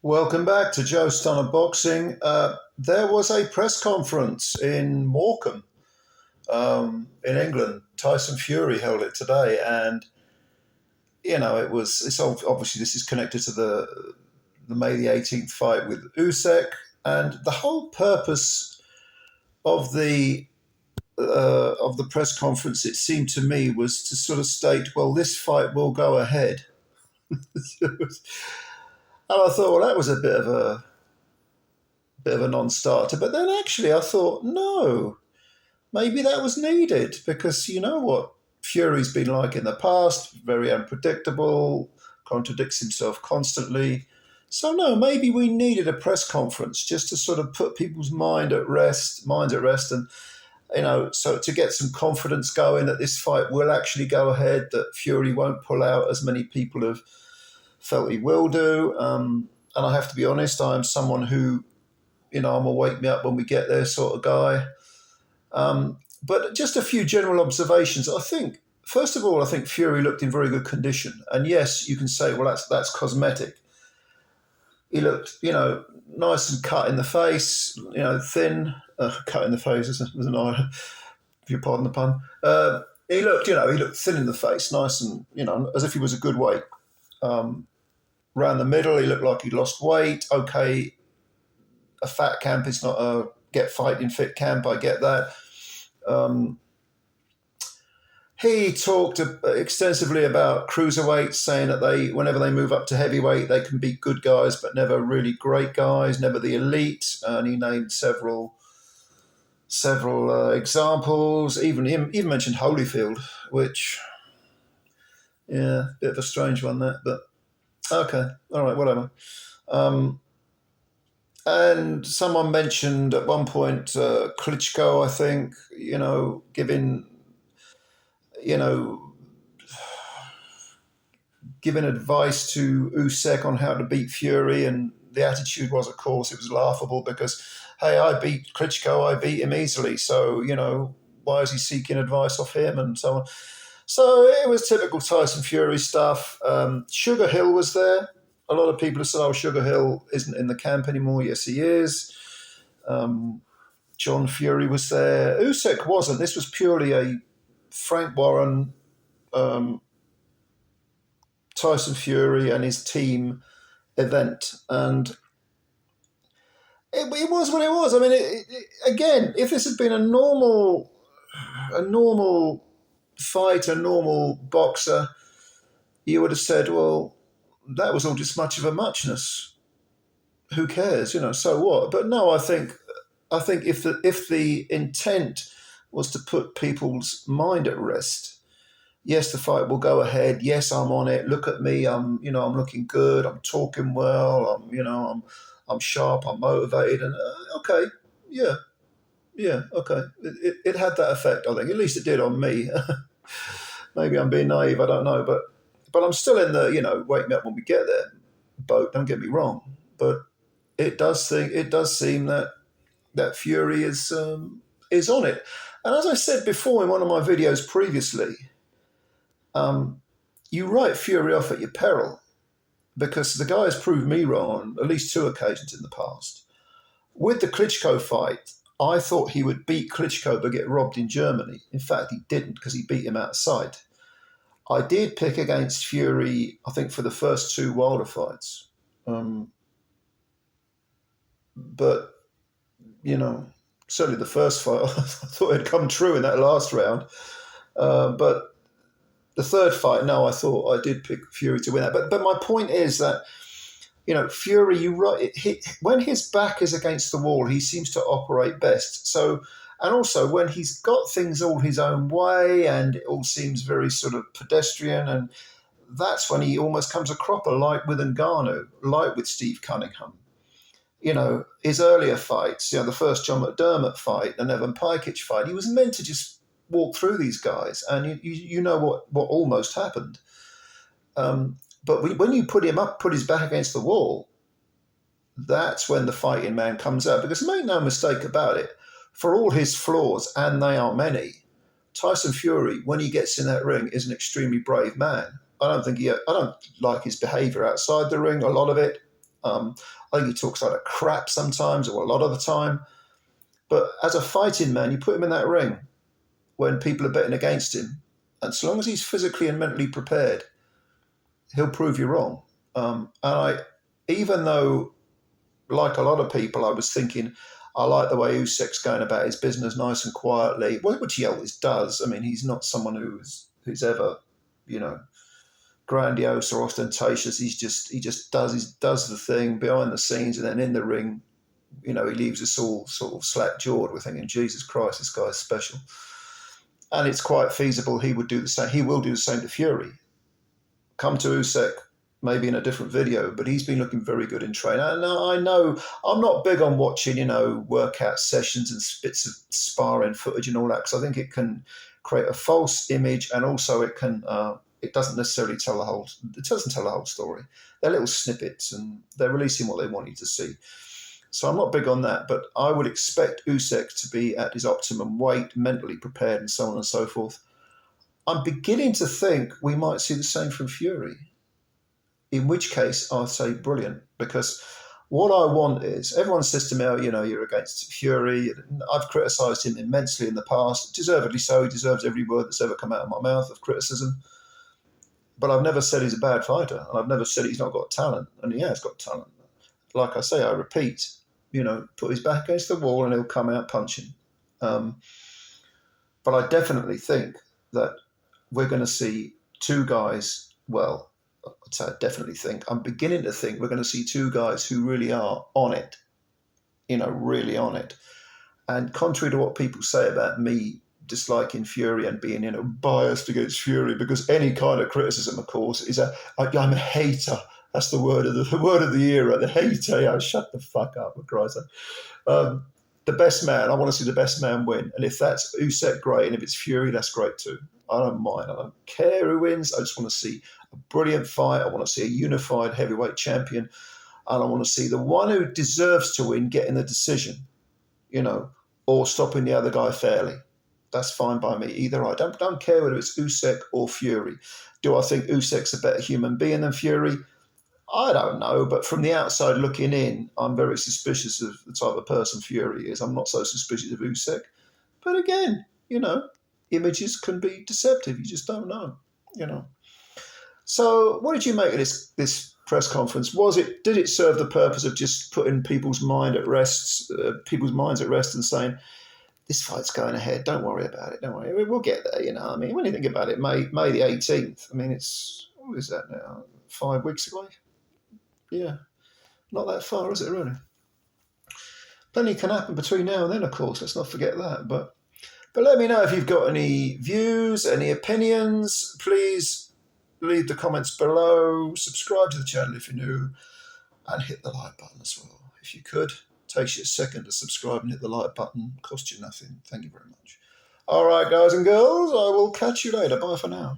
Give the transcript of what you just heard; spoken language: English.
Welcome back to Joe Stunner Boxing. There was a press conference in Morecambe, in England. Tyson Fury held it today, and obviously this is connected to the May the 18th fight with USYK, and the whole purpose of the press conference, it seemed to me, was to sort of state, well, this fight will go ahead. And I thought, well, that was a bit of a non-starter. But then actually I thought, no, maybe that was needed, because you know what Fury's been like in the past, very unpredictable, contradicts himself constantly. So no, maybe we needed a press conference just to sort of put people's minds at rest, and so to get some confidence going that this fight will actually go ahead, that Fury won't pull out as many people have felt he will do. And I have to be honest, I'm someone who, I'm a wake me up when we get there sort of guy. But just a few general observations. First of all, I think Fury looked in very good condition. And yes, you can say, well, that's cosmetic. He looked, nice and cut in the face, thin. Cut in the face, isn't it? If you pardon the pun. He looked thin in the face, nice and, as if he was a good weight. Around the middle, he looked like he lost weight. Okay, a fat camp is not a get fighting fit camp. I get that. He talked extensively about cruiserweights, saying that whenever they move up to heavyweight, they can be good guys, but never really great guys, never the elite. And he named several examples. Even mentioned Holyfield, which, yeah, bit of a strange one that, but okay, all right, whatever. And someone mentioned at one point Klitschko, I think, giving advice to Usyk on how to beat Fury, and the attitude was, of course, it was laughable because, hey, I beat Klitschko, I beat him easily, so, why is he seeking advice off him, and so on. So it was typical Tyson Fury stuff. Sugar Hill was there. A lot of people have said, Sugar Hill isn't in the camp anymore. Yes, he is. John Fury was there. Usyk wasn't. This was purely a Frank Warren, Tyson Fury and his team event. And it was what it was. I mean, again, if this had been a normal fight, a normal boxer, you would have said, well, that was all just much of a muchness. Who cares? So what? But no, I think if the intent was to put people's mind at rest, yes, the fight will go ahead. Yes, I'm on it. Look at me. I'm looking good. I'm talking well. I'm sharp. I'm motivated. And okay, yeah, okay. It had that effect, I think. At least it did on me. Maybe I'm being naive. I don't know, but I'm still in the wake me up when we get there boat. Don't get me wrong, but it does seem that Fury is on it. And as I said before in one of my videos previously, you write Fury off at your peril, because the guy has proved me wrong on at least 2 occasions in the past. With the Klitschko fight, I thought he would beat Klitschko but get robbed in Germany. In fact, he didn't, because he beat him outside. I did pick against Fury, I think, for the first 2 Wilder fights. But, certainly the first fight, I thought it had come true in that last round. But the third fight, no, I thought I did pick Fury to win that. But my point is that, Fury, when his back is against the wall, he seems to operate best. So, and also when he's got things all his own way and it all seems very sort of pedestrian, and that's when he almost comes a cropper, like with Ngannou, like with Steve Cunningham. His earlier fights, the first John McDermott fight, the Nevin Pikic fight, he was meant to just walk through these guys, and you know what almost happened. But when you put his back against the wall, that's when the fighting man comes out. Because make no mistake about it, for all his flaws, and they are many, Tyson Fury, when he gets in that ring, is an extremely brave man. I don't like his behaviour outside the ring, a lot of it. I think he talks a lot of crap sometimes, or a lot of the time. But as a fighting man, you put him in that ring when people are betting against him, and so long as he's physically and mentally prepared, he'll prove you wrong. Even though, like a lot of people, I was thinking, I like the way Usyk's going about his business nice and quietly, which he always does. I mean, he's not someone who's ever, grandiose or ostentatious. He just does the thing behind the scenes, and then in the ring, he leaves us all sort of slack-jawed. We're thinking, Jesus Christ, this guy's special. And it's quite feasible he would do the same. He will do the same to Fury. Come to Usyk, maybe in a different video, but he's been looking very good in training. And I know I'm not big on watching, workout sessions and bits of sparring footage and all that, because I think it can create a false image, and also it doesn't necessarily tell the whole story. They're little snippets, and they're releasing what they want you to see. So I'm not big on that, but I would expect Usyk to be at his optimum weight, mentally prepared, and so on and so forth. I'm beginning to think we might see the same from Fury, in which case I'll say brilliant, because what I want is, everyone says to me, oh, you're against Fury. I've criticised him immensely in the past, deservedly so. He deserves every word that's ever come out of my mouth of criticism. But I've never said he's a bad fighter, and I've never said he's not got talent, and he has got talent. Like I say, I repeat, put his back against the wall and he'll come out punching. But I definitely think that we're going to see two guys, well, I'd say I definitely think, I'm beginning to think we're going to see two guys who really are on it, really on it. And contrary to what people say about me disliking Fury and being, biased against Fury, because any kind of criticism, of course, is I'm a hater. That's the word of the era, the hater. Yeah, shut the fuck up, for Christ's sake. The best man, I want to see the best man win. And if that's Usyk, great. And if it's Fury, that's great too. I don't mind. I don't care who wins. I just want to see a brilliant fight. I want to see a unified heavyweight champion. And I want to see the one who deserves to win getting the decision, or stopping the other guy fairly. That's fine by me. Either I don't care whether it's Usyk or Fury. Do I think Usyk's a better human being than Fury? I don't know, but from the outside looking in, I'm very suspicious of the type of person Fury is. I'm not so suspicious of Usyk. But again, images can be deceptive. You just don't know, So what did you make of this press conference? Did it serve the purpose of just putting people's minds at rest and saying, this fight's going ahead, don't worry about it, don't worry, we'll get there, when you think about it, May the 18th, it's, what is that now, 5 weeks away? Yeah, not that far, is it really? Plenty can happen between now and then, of course, let's not forget that, but let me know if you've got any views, any opinions. Please leave the comments below, subscribe to the channel if you're new, and hit the like button as well, if you could. Takes you a second to subscribe and hit the like button. Costs you nothing. Thank you very much. All right, guys and girls, I will catch you later. Bye for now.